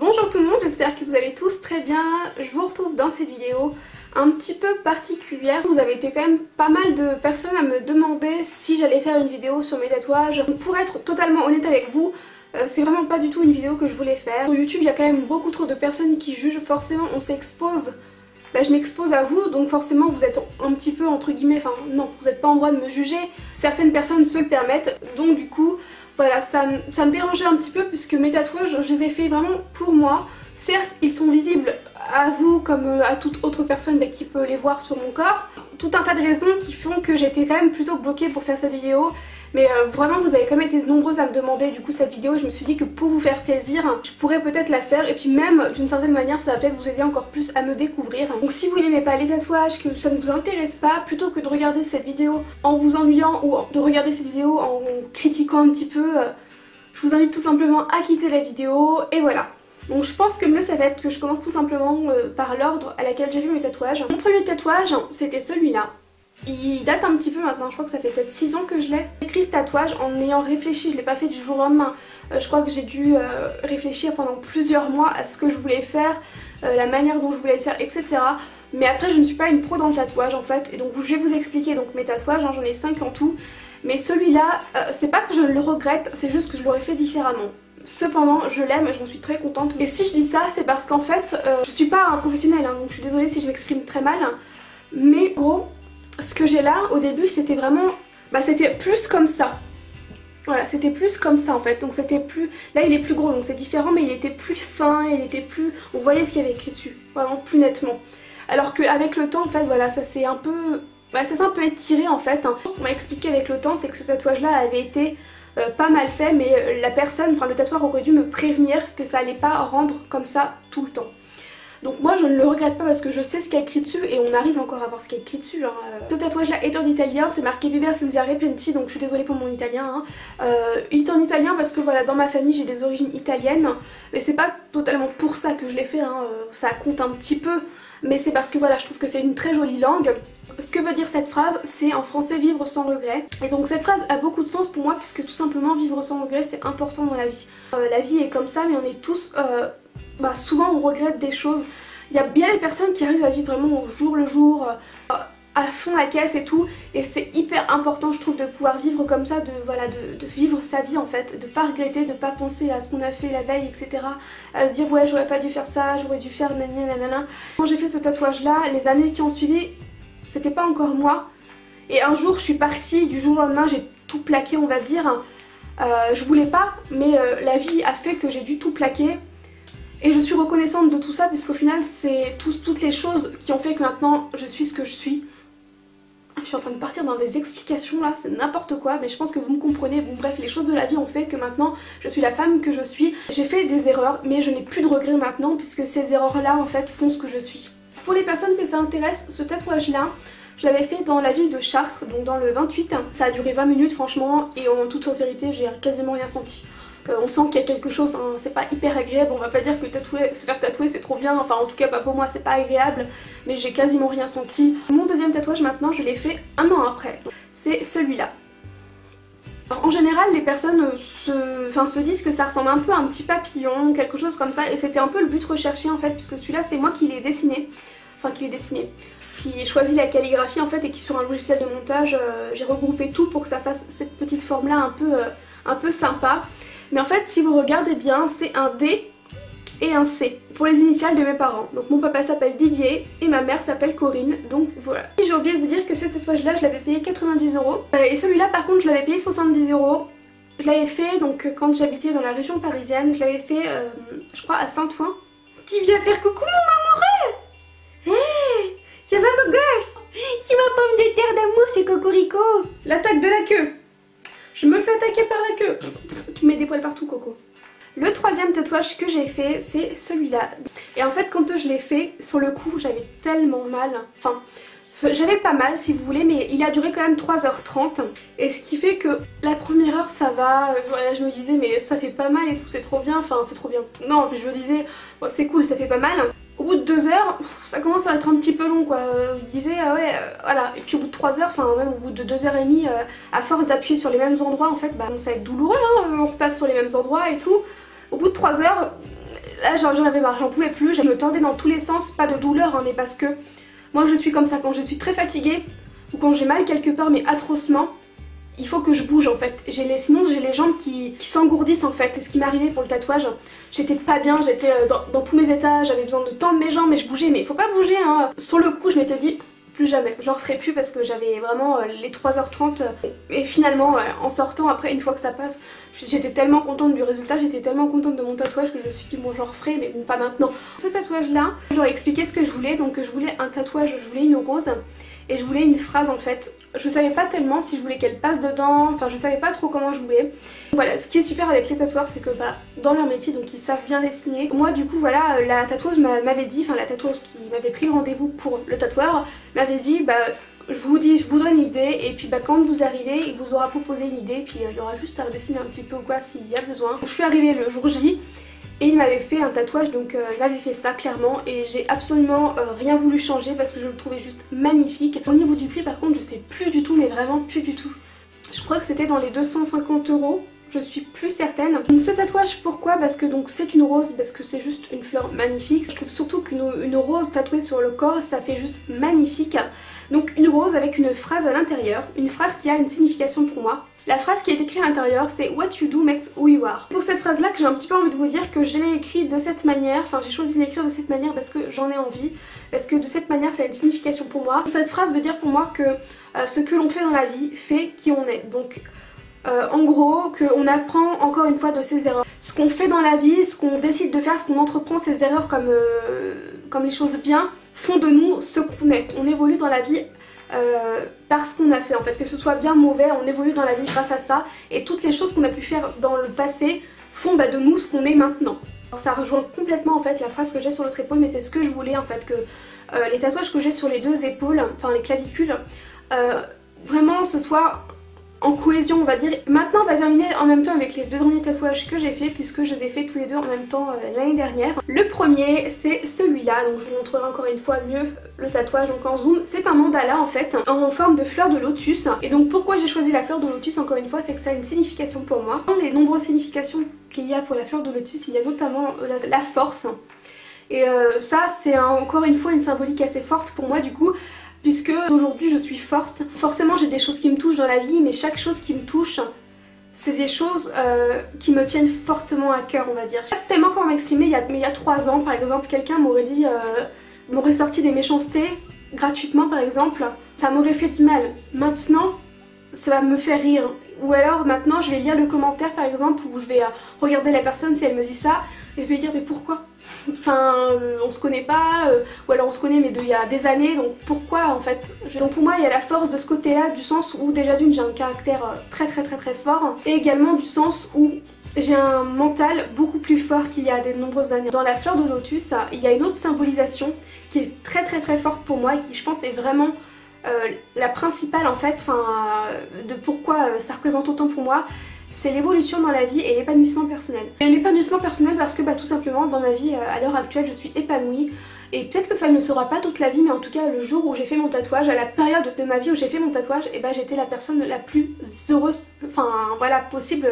Bonjour tout le monde, j'espère que vous allez tous très bien. Je vous retrouve dans cette vidéo un petit peu particulière. Vous avez été quand même pas mal de personnes à me demander si j'allais faire une vidéo sur mes tatouages. Pour être totalement honnête avec vous, c'est vraiment pas du tout une vidéo que je voulais faire. Sur YouTube il y a quand même beaucoup trop de personnes qui jugent, forcément on s'expose. Je m'expose à vous, donc forcément vous êtes un petit peu entre guillemets, enfin non, vous n'êtes pas en droit de me juger. Certaines personnes se le permettent, donc du coup voilà, ça me dérangeait un petit peu puisque mes tatouages je les ai fait vraiment pour moi. Certes ils sont visibles à vous comme à toute autre personne qui peut les voir sur mon corps. Tout un tas de raisons qui font que j'étais quand même plutôt bloquée pour faire cette vidéo. Mais vraiment vous avez quand même été nombreuses à me demander du coup cette vidéo et je me suis dit que pour vous faire plaisir je pourrais peut-être la faire et puis même d'une certaine manière ça va peut-être vous aider encore plus à me découvrir. Donc si vous n'aimez pas les tatouages, que ça ne vous intéresse pas, plutôt que de regarder cette vidéo en vous ennuyant ou de regarder cette vidéo en critiquant un petit peu, je vous invite tout simplement à quitter la vidéo et voilà. Donc je pense que le mieux ça va être que je commence tout simplement par l'ordre à laquelle j'ai vu mes tatouages. Mon premier tatouage c'était celui-là. Il date un petit peu maintenant, je crois que ça fait peut-être 6 ans que je l'ai. J'ai écrit ce tatouage en ayant réfléchi, je l'ai pas fait du jour au lendemain. Je crois que j'ai dû réfléchir pendant plusieurs mois à ce que je voulais faire, la manière dont je voulais le faire, etc. Mais après je ne suis pas une pro dans le tatouage en fait, et donc je vais vous expliquer donc mes tatouages, j'en ai 5 en tout. Mais celui-là, c'est pas que je le regrette, c'est juste que je l'aurais fait différemment. Cependant je l'aime et j'en suis très contente. Et si je dis ça c'est parce qu'en fait je suis pas un professionnel donc je suis désolée si je m'exprime très mal. Mais gros, ce que j'ai là au début c'était vraiment, c'était plus comme ça. Voilà, c'était plus comme ça en fait, donc c'était plus, là il est plus gros donc c'est différent mais il était plus fin, il était plus, on voyait ce qu'il y avait écrit dessus, vraiment plus nettement. Alors qu'avec le temps en fait voilà ça s'est un peu, ça s'est un peu étiré en fait. Ce qu'on m'a expliqué avec le temps c'est que ce tatouage là avait été pas mal fait mais la personne, enfin le tatoueur aurait dû me prévenir que ça allait pas rendre comme ça tout le temps. Donc moi je ne le regrette pas parce que je sais ce qu'il y a écrit dessus et on arrive encore à voir ce qu'il y a écrit dessus. Ce tatouage là est en italien, c'est marqué Biber Senza Repenti, donc je suis désolée pour mon italien. Il est en italien parce que voilà dans ma famille j'ai des origines italiennes, mais c'est pas totalement pour ça que je l'ai fait, ça compte un petit peu, mais c'est parce que voilà je trouve que c'est une très jolie langue. Ce que veut dire cette phrase, c'est en français vivre sans regret. Et donc cette phrase a beaucoup de sens pour moi puisque tout simplement vivre sans regret c'est important dans la vie. La vie est comme ça mais on est tous... souvent on regrette des choses. Il y a bien des personnes qui arrivent à vivre vraiment au jour le jour, à fond la caisse et tout, et c'est hyper important je trouve de pouvoir vivre comme ça, de vivre sa vie en fait, de pas regretter, de pas penser à ce qu'on a fait la veille etc, à se dire ouais j'aurais pas dû faire ça, j'aurais dû faire nanana. Quand j'ai fait ce tatouage là, les années qui ont suivi, c'était pas encore moi, et un jour je suis partie, du jour au lendemain j'ai tout plaqué on va dire, je voulais pas mais la vie a fait que j'ai dû tout plaquer. Et je suis reconnaissante de tout ça puisqu'au final c'est toutes les choses qui ont fait que maintenant je suis ce que je suis. Je suis en train de partir dans des explications là, c'est n'importe quoi, mais je pense que vous me comprenez. Bon bref, les choses de la vie ont fait que maintenant je suis la femme que je suis. J'ai fait des erreurs mais je n'ai plus de regrets maintenant puisque ces erreurs là en fait font ce que je suis. Pour les personnes que ça intéresse, ce tatouage là, je l'avais fait dans la ville de Chartres, donc dans le 28. Ça a duré 20 minutes franchement et en toute sincérité j'ai quasiment rien senti. On sent qu'il y a quelque chose, c'est pas hyper agréable, on va pas dire que se faire tatouer c'est trop bien, enfin en tout cas pas pour moi, c'est pas agréable, mais j'ai quasiment rien senti. Mon deuxième tatouage maintenant je l'ai fait un an après, c'est celui-là. En général les personnes se disent que ça ressemble un peu à un petit papillon, quelque chose comme ça, et c'était un peu le but recherché en fait, puisque celui-là c'est moi qui l'ai dessiné, qui ai choisi la calligraphie en fait et qui sur un logiciel de montage j'ai regroupé tout pour que ça fasse cette petite forme là un peu sympa. Mais en fait si vous regardez bien c'est un D et un C pour les initiales de mes parents. Donc mon papa s'appelle Didier et ma mère s'appelle Corinne, donc voilà. J'ai oublié de vous dire que ce tatouage là je l'avais payé 90 € et celui-là par contre je l'avais payé 70 €. Je l'avais fait donc quand j'habitais dans la région parisienne, je l'avais fait je crois à Saint-Ouen. Qui vient faire coucou mon amoureux? Hey, ça va mon gosse? C'est ma pomme de terre d'amour, c'est Cocorico. L'attaque de la queue. Je me fais attaquer par la queue. Tu mets des poils partout Coco. Le troisième tatouage que j'ai fait c'est celui-là. Et en fait quand je l'ai fait, sur le coup j'avais tellement mal. Enfin j'avais pas mal si vous voulez mais il a duré quand même 3h30. Et ce qui fait que la première heure ça va, voilà, je me disais mais ça fait pas mal et tout, c'est trop bien, enfin c'est trop bien. Non puis je me disais bon, c'est cool, ça fait pas mal. Au bout de 2 heures, ça commence à être un petit peu long quoi. Je disais ah ouais voilà. Et puis au bout de 3 heures, enfin même au bout de 2h30, à force d'appuyer sur les mêmes endroits en fait, ça va être douloureux on repasse sur les mêmes endroits et tout. Au bout de 3 heures, là j'en avais marre, j'en pouvais plus, je me tordais dans tous les sens, pas de douleur hein, mais parce que moi je suis comme ça, quand je suis très fatiguée ou quand j'ai mal quelque part mais atrocement, il faut que je bouge en fait. Sinon j'ai les jambes qui s'engourdissent en fait. C'est ce qui m'est arrivé pour le tatouage. J'étais pas bien, j'étais dans tous mes états, j'avais besoin de tendre mes jambes mais je bougeais. Mais il faut pas bouger hein. Sur le coup je m'étais dit plus jamais, j'en referai plus parce que j'avais vraiment les 3h30 et finalement en sortant après une fois que ça passe, j'étais tellement contente du résultat, j'étais tellement contente de mon tatouage que je me suis dit bon j'en referai mais bon, pas maintenant. Ce tatouage là, j'aurais expliqué ce que je voulais, donc je voulais un tatouage, je voulais une rose et je voulais une phrase en fait. Je savais pas tellement si je voulais qu'elle passe dedans, enfin je savais pas trop comment je voulais. Voilà, ce qui est super avec les tatoueurs c'est que bah dans leur métier donc ils savent bien dessiner. Moi du coup voilà, la tatoueuse m'avait dit, enfin la tatoueuse qui m'avait pris rendez-vous pour le tatoueur m'avait dit bah je vous donne une idée et puis bah quand vous arrivez il vous aura proposé une idée puis il y aura juste à redessiner un petit peu ou quoi s'il y a besoin. Donc, je suis arrivée le jour J. Et il m'avait fait un tatouage, donc il m'avait fait ça clairement et j'ai absolument rien voulu changer parce que je le trouvais juste magnifique. Au niveau du prix par contre je sais plus du tout, mais vraiment plus du tout. Je crois que c'était dans les 250 €, je suis plus certaine. Donc ce tatouage pourquoi? Parce que donc c'est une rose, parce que c'est juste une fleur magnifique. Je trouve surtout qu'une rose tatouée sur le corps ça fait juste magnifique. Donc une rose avec une phrase à l'intérieur, une phrase qui a une signification pour moi. La phrase qui est écrite à l'intérieur c'est What you do makes who you are. Pour cette phrase là que j'ai un petit peu envie de vous dire que je l'ai écrite de cette manière, enfin j'ai choisi de l'écrire de cette manière parce que j'en ai envie, parce que de cette manière ça a une signification pour moi. Cette phrase veut dire pour moi que ce que l'on fait dans la vie fait qui on est. Donc en gros qu'on apprend encore une fois de ses erreurs. Ce qu'on fait dans la vie, ce qu'on décide de faire, ce qu'on entreprend, ces erreurs comme les choses bien font de nous ce qu'on est. On évolue dans la vie parce qu'on a fait en fait, que ce soit bien ou mauvais, on évolue dans la vie grâce à ça et toutes les choses qu'on a pu faire dans le passé font bah, de nous ce qu'on est maintenant. Alors ça rejoint complètement en fait la phrase que j'ai sur l'autre épaule mais c'est ce que je voulais en fait, que les tatouages que j'ai sur les deux épaules, enfin les clavicules, vraiment ce soit en cohésion on va dire. Maintenant on va terminer en même temps avec les deux derniers tatouages que j'ai fait puisque je les ai fait tous les deux en même temps l'année dernière. Le premier c'est celui-là, donc je vous montrerai encore une fois mieux le tatouage donc en zoom. C'est un mandala en fait en forme de fleur de lotus et donc pourquoi j'ai choisi la fleur de lotus encore une fois c'est que ça a une signification pour moi. Dans les nombreuses significations qu'il y a pour la fleur de lotus il y a notamment la force et ça c'est encore une fois une symbolique assez forte pour moi du coup. Puisque aujourd'hui je suis forte. Forcément j'ai des choses qui me touchent dans la vie mais chaque chose qui me touche c'est des choses qui me tiennent fortement à cœur on va dire. Je sais pas tellement comment m'exprimer, mais il y a 3 ans par exemple quelqu'un m'aurait dit, m'aurait sorti des méchancetés gratuitement par exemple, ça m'aurait fait du mal. Maintenant ça va me faire rire. Ou alors maintenant je vais lire le commentaire par exemple où je vais regarder la personne si elle me dit ça et je vais dire mais pourquoi? Enfin on se connaît pas, ou alors on se connaît mais il y a des années donc pourquoi en fait? Donc pour moi il y a la force de ce côté là du sens où déjà d'une j'ai un caractère très fort et également du sens où j'ai un mental beaucoup plus fort qu'il y a de nombreuses années. Dans la fleur de lotus il y a une autre symbolisation qui est très forte pour moi et qui je pense est vraiment la principale en fait, de pourquoi ça représente autant pour moi, c'est l'évolution dans la vie et l'épanouissement personnel. Et l'épanouissement personnel parce que tout simplement dans ma vie à l'heure actuelle je suis épanouie et peut-être que ça ne le sera pas toute la vie mais en tout cas le jour où j'ai fait mon tatouage, à la période de ma vie où j'ai fait mon tatouage, et j'étais la personne la plus heureuse, possible.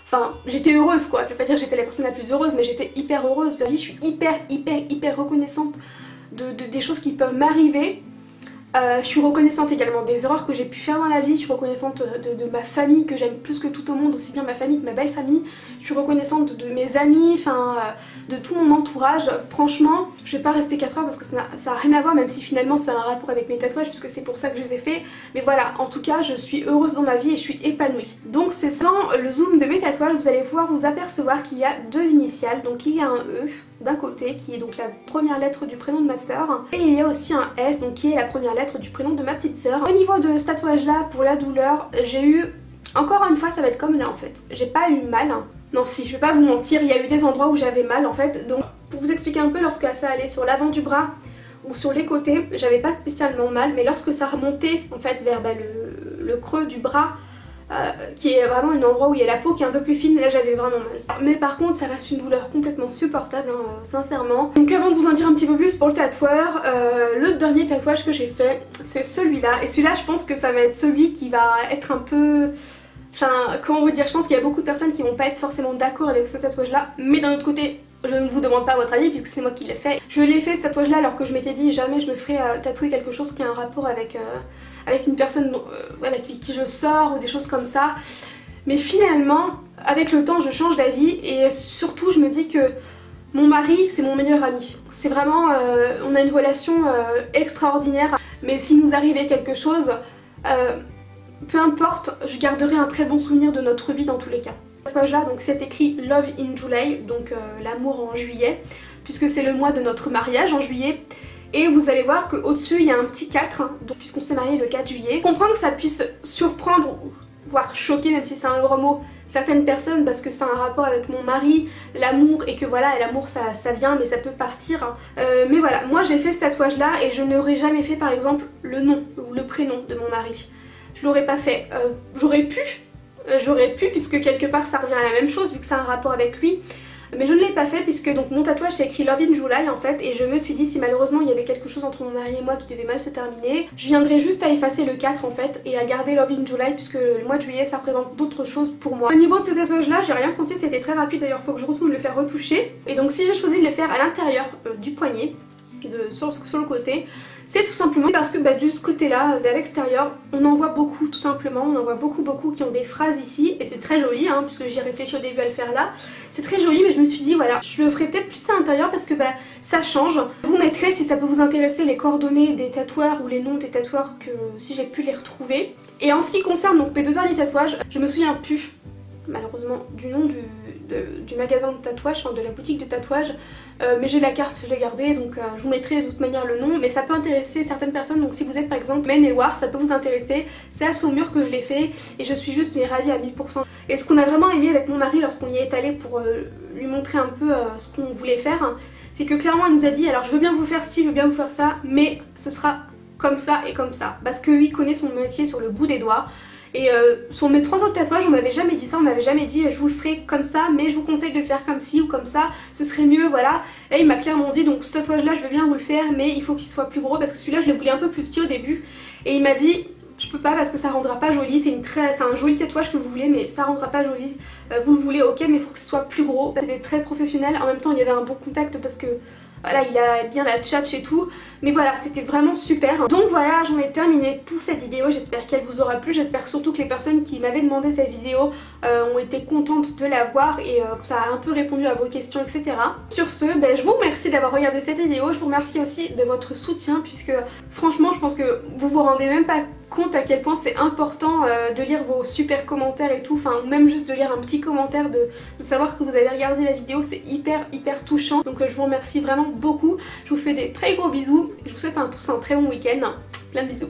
Enfin, j'étais heureuse quoi, je vais pas dire que j'étais la personne la plus heureuse mais j'étais hyper heureuse. Je suis hyper reconnaissante des choses qui peuvent m'arriver. Je suis reconnaissante également des erreurs que j'ai pu faire dans la vie, je suis reconnaissante de ma famille que j'aime plus que tout au monde, aussi bien ma famille que ma belle famille. Je suis reconnaissante de mes amis, de tout mon entourage. Franchement, je vais pas rester 4 heures parce que ça n'a rien à voir, même si finalement ça a un rapport avec mes tatouages puisque c'est pour ça que je les ai faits. Mais voilà, en tout cas je suis heureuse dans ma vie et je suis épanouie. Donc c'est dans le zoom de mes tatouages, vous allez pouvoir vous apercevoir qu'il y a 2 initiales. Donc il y a un E d'un côté qui est donc la première lettre du prénom de ma soeur et il y a aussi un S donc qui est la première lettre du prénom de ma petite soeur. Au niveau de ce tatouage là, pour la douleur, j'ai eu, encore une fois ça va être comme là en fait, j'ai pas eu mal. Non si, je vais pas vous mentir, il y a eu des endroits où j'avais mal en fait. Donc pour vous expliquer un peu, lorsque ça allait sur l'avant du bras ou sur les côtés, j'avais pas spécialement mal, mais lorsque ça remontait en fait vers le creux du bras, qui est vraiment un endroit où il y a la peau qui est un peu plus fine, là j'avais vraiment mal. Mais par contre ça reste une douleur complètement supportable sincèrement. Donc avant de vous en dire un petit peu plus pour le tatoueur, le dernier tatouage que j'ai fait c'est celui-là. Et celui-là je pense que ça va être celui qui va être un peu... comment vous dire, je pense qu'il y a beaucoup de personnes qui vont pas être forcément d'accord avec ce tatouage là, mais d'un autre côté Je ne vous demande pas votre avis puisque c'est moi qui l'ai fait. Je l'ai fait ce tatouage là alors que je m'étais dit jamais je me ferais tatouer quelque chose qui a un rapport avec une personne avec qui je sors ou des choses comme ça. Mais finalement, avec le temps je change d'avis et surtout je me dis que mon mari c'est mon meilleur ami. C'est vraiment, on a une relation extraordinaire, mais s'il nous arrivait quelque chose, peu importe, je garderai un très bon souvenir de notre vie dans tous les cas. Ce tatouage là, donc c'est écrit Love in July, donc l'amour en juillet, puisque c'est le mois de notre mariage en juillet. Et vous allez voir qu'au dessus il y a un petit 4, puisqu'on s'est marié le 4 juillet. Je comprends que ça puisse surprendre, voire choquer, même si c'est un gros mot, certaines personnes parce que c'est un rapport avec mon mari, l'amour, et que voilà, l'amour ça vient mais ça peut partir. Mais voilà, moi j'ai fait ce tatouage là et je n'aurais jamais fait par exemple le nom ou le prénom de mon mari. Je l'aurais pas fait. J'aurais pu puisque quelque part ça revient à la même chose vu que c'est un rapport avec lui. Mais je ne l'ai pas fait puisque donc mon tatouage c'est écrit Love in July en fait, et je me suis dit si malheureusement il y avait quelque chose entre mon mari et moi qui devait mal se terminer, je viendrais juste à effacer le 4 en fait et à garder Love in July puisque le mois de juillet ça représente d'autres choses pour moi. Au niveau de ce tatouage là j'ai rien senti, c'était très rapide, d'ailleurs faut que je retourne le faire retoucher. Et donc si j'ai choisi de le faire à l'intérieur du poignet, sur le côté, c'est tout simplement parce que de ce côté là, vers l'extérieur, on en voit beaucoup tout simplement, on en voit beaucoup qui ont des phrases ici et c'est très joli hein, puisque j'ai réfléchi au début à le faire là, c'est très joli, mais je me suis dit voilà, je le ferai peut-être plus à l'intérieur parce que ça change. Vous mettrez si ça peut vous intéresser les coordonnées des tatoueurs ou les noms des tatoueurs que si j'ai pu les retrouver. Et en ce qui concerne donc mes deux derniers tatouages, je me souviens plus malheureusement du nom du magasin de tatouage, enfin de la boutique de tatouage, mais j'ai la carte, je l'ai gardée, donc je vous mettrai de toute manière le nom, mais ça peut intéresser certaines personnes, donc si vous êtes par exemple Maine-et-Loire, ça peut vous intéresser. C'est à Saumur que je l'ai fait et je suis juste ravie à 1000%. Et ce qu'on a vraiment aimé avec mon mari lorsqu'on y est allé pour lui montrer un peu ce qu'on voulait faire, c'est que clairement il nous a dit alors je veux bien vous faire ci, je veux bien vous faire ça, mais ce sera comme ça et comme ça, parce que lui connaît son métier sur le bout des doigts. Et sur mes 3 autres tatouages on m'avait jamais dit ça, on m'avait jamais dit je vous le ferai comme ça mais je vous conseille de le faire comme ci ou comme ça, ce serait mieux, voilà. Là il m'a clairement dit donc ce tatouage là je veux bien vous le faire mais il faut qu'il soit plus gros parce que celui-là je le voulais un peu plus petit au début, et il m'a dit je peux pas parce que ça rendra pas joli, c'est un joli tatouage que vous voulez mais ça rendra pas joli, vous le voulez ok mais il faut que ce soit plus gros. C'était très professionnel, en même temps il y avait un bon contact parce que voilà, il a bien la tchatch et tout, mais voilà, c'était vraiment super. Donc voilà, j'en ai terminé pour cette vidéo, j'espère qu'elle vous aura plu, j'espère surtout que les personnes qui m'avaient demandé cette vidéo ont été contentes de la voir et que ça a un peu répondu à vos questions, etc. Sur ce, je vous remercie d'avoir regardé cette vidéo, je vous remercie aussi de votre soutien puisque franchement je pense que vous vous rendez même pas compte à quel point c'est important de lire vos super commentaires et tout, enfin même juste de lire un petit commentaire, de savoir que vous avez regardé la vidéo, c'est hyper touchant. Donc je vous remercie vraiment beaucoup, je vous fais des très gros bisous et je vous souhaite tous un très bon week-end, plein de bisous.